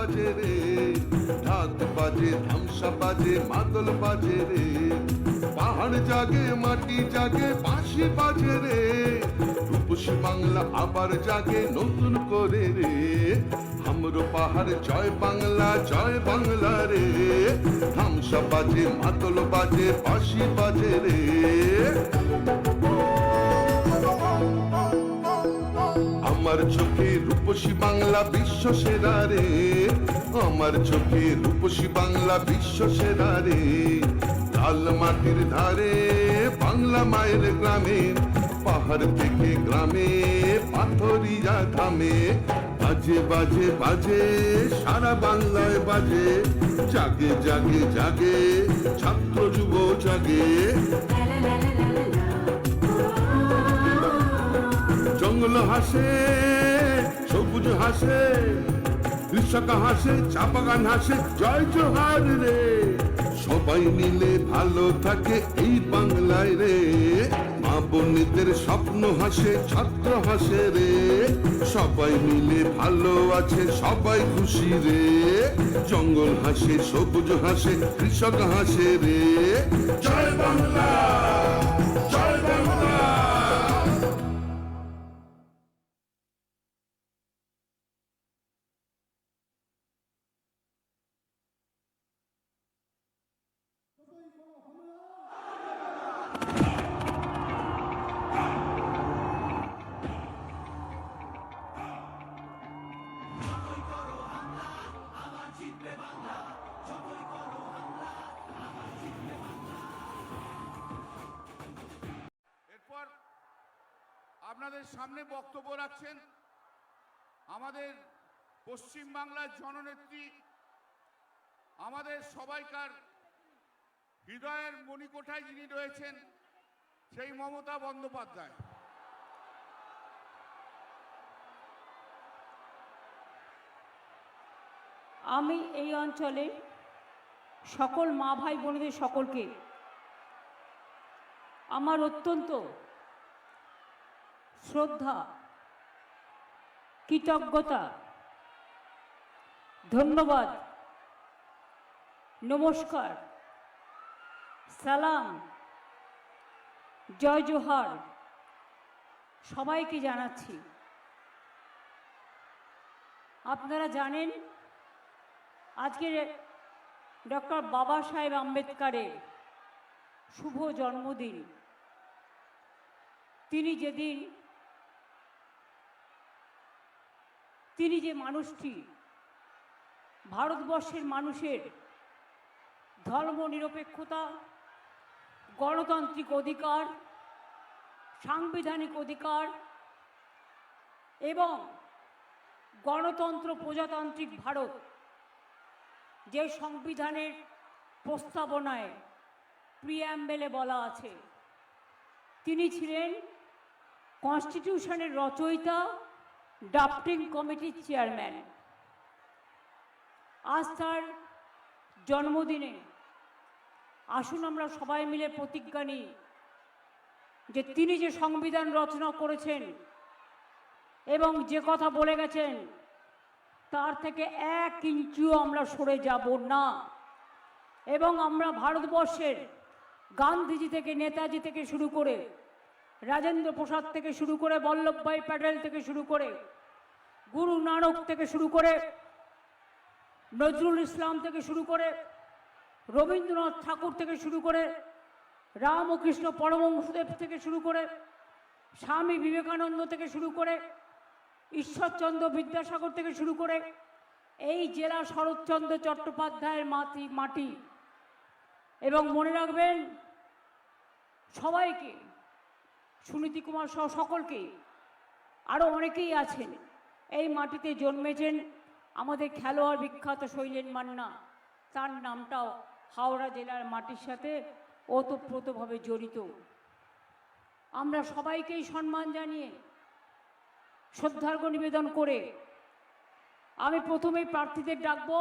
বাজে রে, ঢাক বাজে, ধামসা বাজে, মাদল বাজে রে, পাহাড় জাগে, মাটি জাগে, বাঁশি বাজে রে, রূপসী বাংলা আবার জাগে নতুন করে রে, হামরো পাহাড় জয় বাংলা রে, ধামসা বাজে, মাদল বাজে, বাঁশি বাজে রে। আমার চোখে রূপসী বাংলা বিশ্ব সেরা রে, আমার চোখে রূপসী বাংলা বিশ্ব সেরা রে, লাল মাটির ধারে বাংলা মায়ের গ্রামে, পাহাড় থেকে গ্রামে পাথরিয়া ধামে, বাজে বাজে বাজে সারা বাংলায় বাজে, জাগে জাগে জাগে ছাত্র যুব জাগে, জঙ্গল হাসে, সবুজ হাসে, কৃষক হাসে, চা বাগান হাসে, জয় জোহার রে, সবাই মিলে ভালো থাকে এই বাংলায় রে, মা বোনদের স্বপ্ন হাসে, ছাত্র হাসে রে, সবাই মিলে ভালো আছে, সবাই খুশি রে, জঙ্গল হাসে, সবুজ হাসে, কৃষক হাসে রে, জয় বাংলা, জয় বাংলা। এরপর আপনাদের সামনে বক্তব্য রাখছেন আমাদের পশ্চিম বাংলার জননেত্রী, আমাদের সবাইকার হৃদয়ের মণিকোঠায় যিনি রয়েছেন সেই মমতা বন্দ্যোপাধ্যায়। আমি এই অঞ্চলে সকল মা ভাই বোনেদের সকলকে আমার অত্যন্ত শ্রদ্ধা, কৃতজ্ঞতা, ধন্যবাদ, নমস্কার, সালাম, জয় জোহার সবাইকে জানাচ্ছি। আপনারা জানেন আজকে ডক্টর বাবা সাহেব আম্বেদকরের শুভ জন্মদিন। তিনি যে মানুষটি ভারতবর্ষের মানুষের ধর্মনিরপেক্ষতা, গণতান্ত্রিক অধিকার, সাংবিধানিক অধিকার এবং গণতন্ত্র প্রজাতান্ত্রিক ভারত যে সংবিধানের প্রস্তাবনায় প্রিঅ্যাম্বেলে বলা আছে, তিনি ছিলেন কনস্টিটিউশনের রচয়িতা, ড্রাফটিং কমিটির চেয়ারম্যান। আজ তার জন্মদিনে আসুন আমরা সবাই মিলে প্রতিজ্ঞা নিই যে তিনি যে সংবিধান রচনা করেছেন এবং যে কথা বলে গেছেন তার থেকে 1 ইঞ্চিও আমরা সরে যাব না, এবং আমরা ভারতবর্ষের গান্ধীজি থেকে, নেতাজি থেকে শুরু করে, রাজেন্দ্র প্রসাদ থেকে শুরু করে, বল্লভভাই প্যাটেল থেকে শুরু করে, গুরু নানক থেকে শুরু করে, নজরুল ইসলাম থেকে শুরু করে, রবীন্দ্রনাথ ঠাকুর থেকে শুরু করে, রামকৃষ্ণ পরমহংসদেব থেকে শুরু করে, স্বামী বিবেকানন্দ থেকে শুরু করে, ঈশ্বরচন্দ্র বিদ্যাসাগর থেকে শুরু করে, এই জেলা শরৎচন্দ্র চট্টোপাধ্যায়ের মাটি। এবং মনে রাখবেন সবাইকে, সুনীতি কুমার সহ সকলকে, আরও অনেকেই আছেন এই মাটিতে জন্মেছেন। আমাদের খেলোয়াড় বিখ্যাত শৈলেন মান্না, তার নামটাও হাওড়া জেলার মাটির সাথে ওতপ্রোতভাবে জড়িত। আমরা সবাইকেই সম্মান জানিয়ে, শ্রদ্ধার্ঘ্য নিবেদন করে আমি প্রথমেই প্রার্থীদের ডাকবো।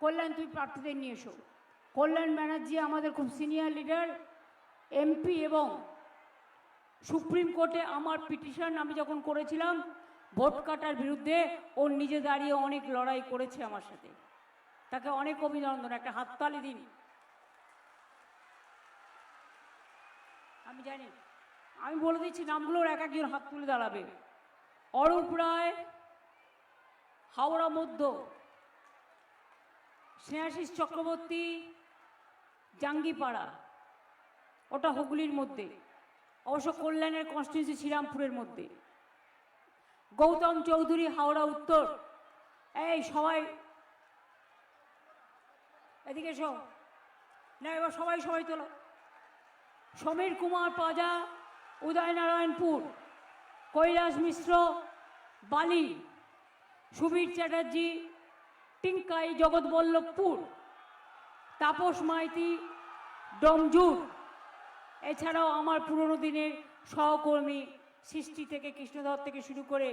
কল্যাণ, তুই প্রার্থীদের নিয়ে এসো। কল্যাণ ব্যানার্জি আমাদের খুব সিনিয়র লিডার, এমপি, এবং সুপ্রিম কোর্টে আমার পিটিশন আমি যখন করেছিলাম ভোট কাটার বিরুদ্ধে ও নিজে দাঁড়িয়ে অনেক লড়াই করেছে আমার সাথে, তাকে অনেক অভিনন্দন, একটা হাততালি দিন। আমি জানি, আমি বলে দিচ্ছি নামগুলোর এক একজন হাত তুলে দাঁড়াবে। অরূপ রায়, হাওড়া মধ্য, স্নেহাশিস চক্রবর্তী, জাঙ্গিপাড়া, ওটা হুগলির মধ্যে, অবশ্য কল্যাণের কনস্টিটিউন্সি শ্রীরামপুরের মধ্যে। গৌতম চৌধুরী, হাওড়া উত্তর। এই সবাই এদিকে এসো না, এবার সবাই সবাই তোলো। সমীর কুমার পাজা, উদয়নারায়ণপুর। কৈলাস মিশ্র, বালি। সুবীর চ্যাটার্জি, টিঙ্কাই, জগৎবল্লভপুর। তাপস মাইতি, ডমজুর। এছাড়াও আমার পুরনো দিনের সহকর্মী সৃষ্টি থেকে, কৃষ্ণধর থেকে শুরু করে